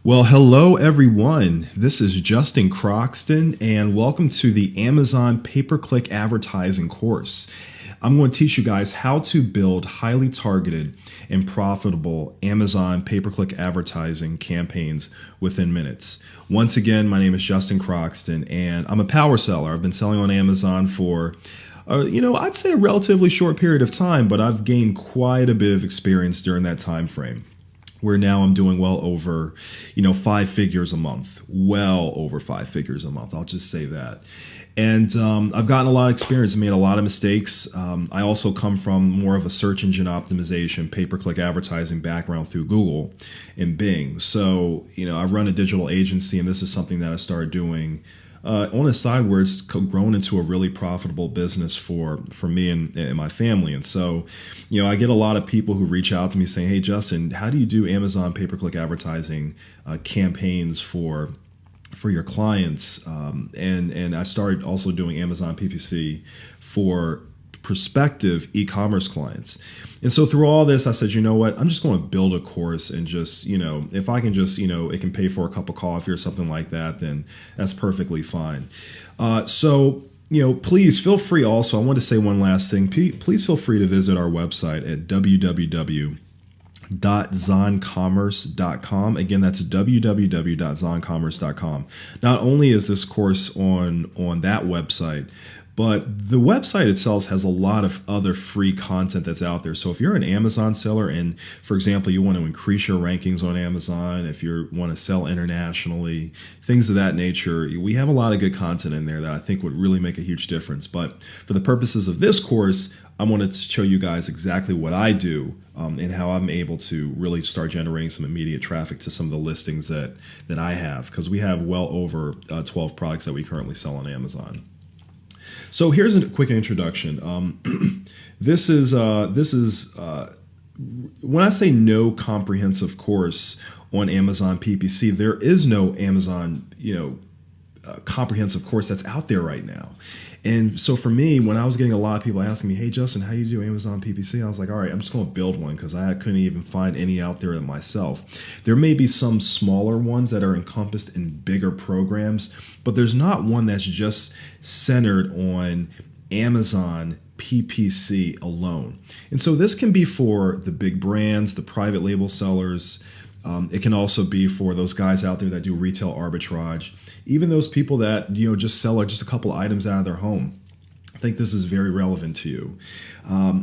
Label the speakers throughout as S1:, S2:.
S1: Well, hello everyone. This is Justin Croxton, and welcome to the Amazon pay-per-click advertising course. I'm going to teach you guys how to build highly targeted and profitable Amazon pay-per-click advertising campaigns within minutes. Once again, my name is Justin Croxton, and I'm a power seller. I've been selling on Amazon for I'd say a relatively short period of time, but I've gained quite a bit of experience during that time frame, where now I'm doing well over, 5 figures a month, well over 5 figures a month. I'll just say that. And I've gotten a lot of experience and made a lot of mistakes. I also come from more of a search engine optimization, pay-per-click advertising background through Google and Bing. So, I run a digital agency, and this is something that I started doing on the side where it's grown into a really profitable business for me and my family. And so, I get a lot of people who reach out to me saying, hey, Justin, how do you do Amazon pay-per-click advertising campaigns for your clients? And I started also doing Amazon PPC for prospective e-commerce clients. And so through all this, I said, you know what, I'm just going to build a course and just, if I can just, it can pay for a cup of coffee or something like that, then that's perfectly fine. So please feel free also, I want to say one last thing. Please feel free to visit our website at www.zoncommerce.com. Again, that's www.zoncommerce.com. Not only is this course on that website, but the website itself has a lot of other free content that's out there. So if you're an Amazon seller and, for example, you want to increase your rankings on Amazon, if you want to sell internationally, things of that nature, we have a lot of good content in there that I think would really make a huge difference. But for the purposes of this course, I wanted to show you guys exactly what I do and how I'm able to really start generating some immediate traffic to some of the listings that I have, because we have well over 12 products that we currently sell on Amazon. So here's a quick introduction. This is when I say no comprehensive course on Amazon PPC, there is no Amazon comprehensive course that's out there right now. And so for me, when I was getting a lot of people asking me, hey, Justin, how do you do Amazon PPC? I was like, all right, I'm just going to build one, because I couldn't even find any out there myself. There may be some smaller ones that are encompassed in bigger programs, but there's not one that's just centered on Amazon PPC alone. And so this can be for the big brands, the private label sellers. It can also be for those guys out there that do retail arbitrage, even those people that just sell just a couple items out of their home. I think this is very relevant to you.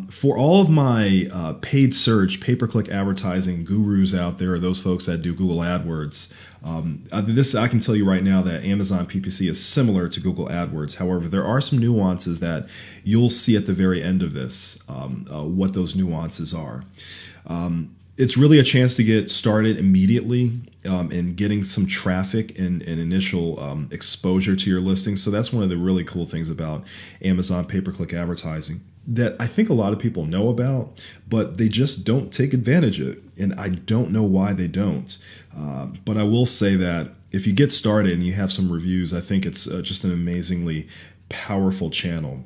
S1: For all of my paid search, pay-per-click advertising gurus out there, or those folks that do Google AdWords, I can tell you right now that Amazon PPC is similar to Google AdWords. However, there are some nuances that you'll see at the very end of this, what those nuances are. It's really a chance to get started immediately and getting some traffic and initial exposure to your listing. So that's one of the really cool things about Amazon pay-per-click advertising that I think a lot of people know about, but they just don't take advantage of it. And I don't know why they don't. But I will say that if you get started and you have some reviews, I think it's just an amazingly powerful channel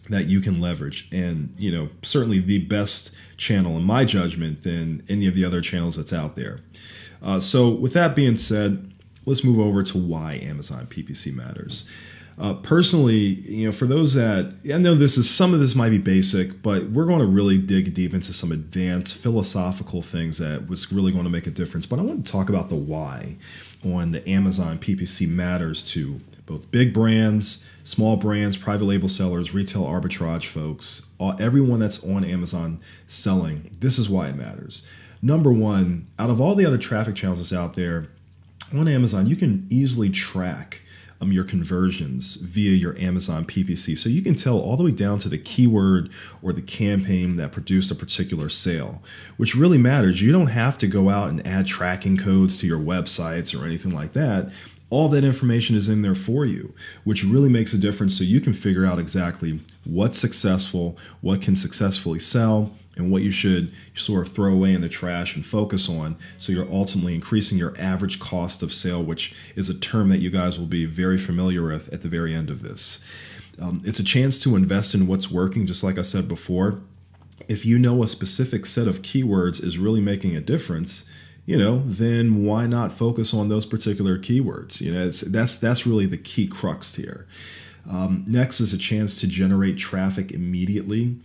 S1: that you can leverage, and certainly the best channel in my judgment than any of the other channels that's out there. So with that being said, let's move over to why Amazon PPC matters. Personally, for those that, I know some of this might be basic, but we're going to really dig deep into some advanced philosophical things that was really going to make a difference. But I want to talk about the why on the Amazon PPC matters to both big brands, small brands, private label sellers, retail arbitrage folks, everyone that's on Amazon selling. This is why it matters. Number one, out of all the other traffic channels that's out there, on Amazon, you can easily track your conversions via your Amazon PPC. So you can tell all the way down to the keyword or the campaign that produced a particular sale, which really matters. You don't have to go out and add tracking codes to your websites or anything like that. All that information is in there for you, which really makes a difference, so you can figure out exactly what's successful, what can successfully sell, and what you should sort of throw away in the trash and focus on, so you're ultimately increasing your average cost of sale, which is a term that you guys will be very familiar with at the very end of this. It's a chance to invest in what's working, just like I said before. If you know a specific set of keywords is really making a difference, then why not focus on those particular keywords? That's really the key crux here. Next is a chance to generate traffic immediately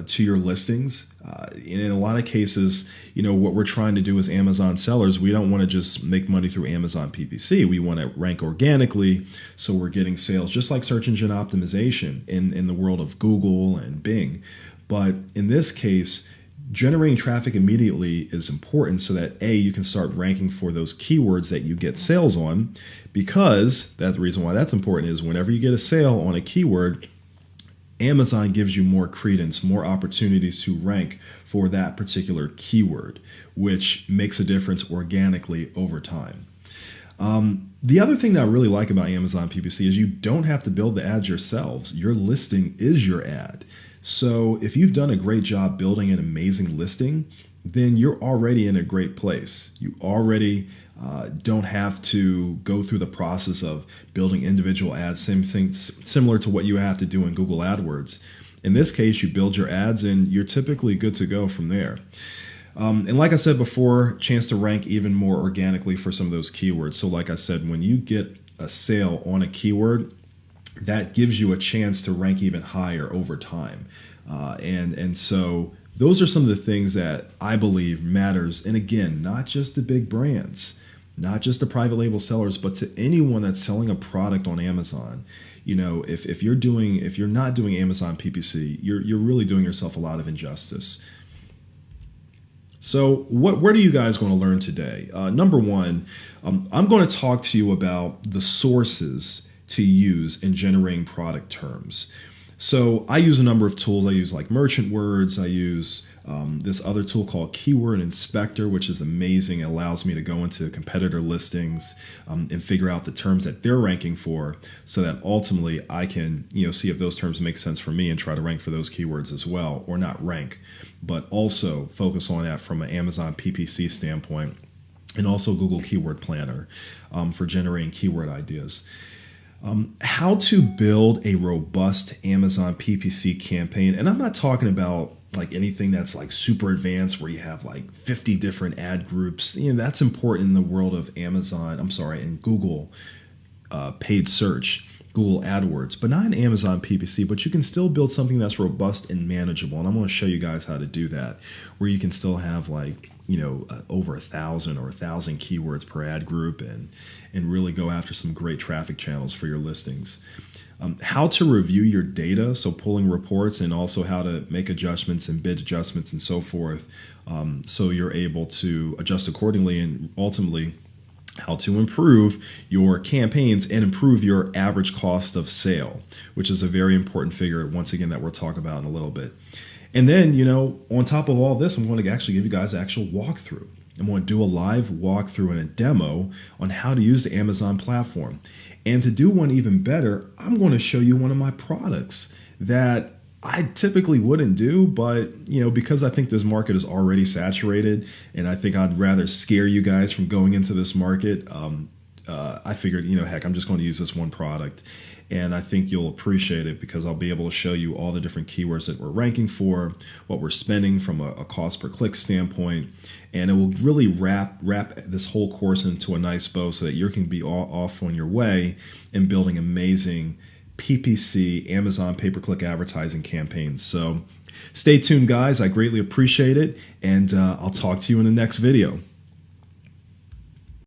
S1: to your listings. And in a lot of cases, what we're trying to do as Amazon sellers, we don't want to just make money through Amazon PPC. We want to rank organically, so we're getting sales, just like search engine optimization in the world of Google and Bing. But in this case, generating traffic immediately is important so that you can start ranking for those keywords that you get sales on, because the reason why that's important is whenever you get a sale on a keyword, Amazon gives you more credence, more opportunities to rank for that particular keyword, which makes a difference organically over time. The other thing that I really like about Amazon PPC is you don't have to build the ads yourselves. Your listing is your ad. So if you've done a great job building an amazing listing, then you're already in a great place. You already don't have to go through the process of building individual ads, same thing, similar to what you have to do in Google AdWords. In this case, you build your ads and you're typically good to go from there. And like I said before, chance to rank even more organically for some of those keywords. So like I said, when you get a sale on a keyword, that gives you a chance to rank even higher over time. And so those are some of the things that I believe matters. And again, not just the big brands, not just the private label sellers, but to anyone that's selling a product on Amazon. If you're not doing Amazon PPC, you're really doing yourself a lot of injustice. So what are you guys going to learn today? Number one, I'm going to talk to you about the sources to use in generating product terms. So I use a number of tools. I use like merchant words. I use this other tool called Keyword Inspector, which is amazing. It allows me to go into competitor listings and figure out the terms that they're ranking for, so that ultimately I can see if those terms make sense for me and try to rank for those keywords as well, or not rank, but also focus on that from an Amazon PPC standpoint, and also Google Keyword Planner for generating keyword ideas. How to build a robust Amazon PPC campaign. And I'm not talking about like anything that's like super advanced where you have like 50 different ad groups. That's important in the world of in Google paid search, Google AdWords, but not in Amazon PPC. But you can still build something that's robust and manageable. And I'm going to show you guys how to do that, where you can still have like over 1,000 or 1,000 keywords per ad group and really go after some great traffic channels for your listings. How to review your data, so pulling reports, and also how to make adjustments and bid adjustments and so forth, so you're able to adjust accordingly, and ultimately how to improve your campaigns and improve your average cost of sale, which is a very important figure, once again, that we'll talk about in a little bit. And then, on top of all this, I'm going to actually give you guys an actual walkthrough. I'm going to do a live walkthrough and a demo on how to use the Amazon platform. And to do one even better, I'm going to show you one of my products that I typically wouldn't do, but because I think this market is already saturated, and I think I'd rather scare you guys from going into this market, I figured, heck, I'm just going to use this one product. And I think you'll appreciate it because I'll be able to show you all the different keywords that we're ranking for, what we're spending from a cost per click standpoint. And it will really wrap this whole course into a nice bow so that you can be off on your way and building amazing PPC, Amazon pay-per-click advertising campaigns. So stay tuned, guys. I greatly appreciate it. And I'll talk to you in the next video.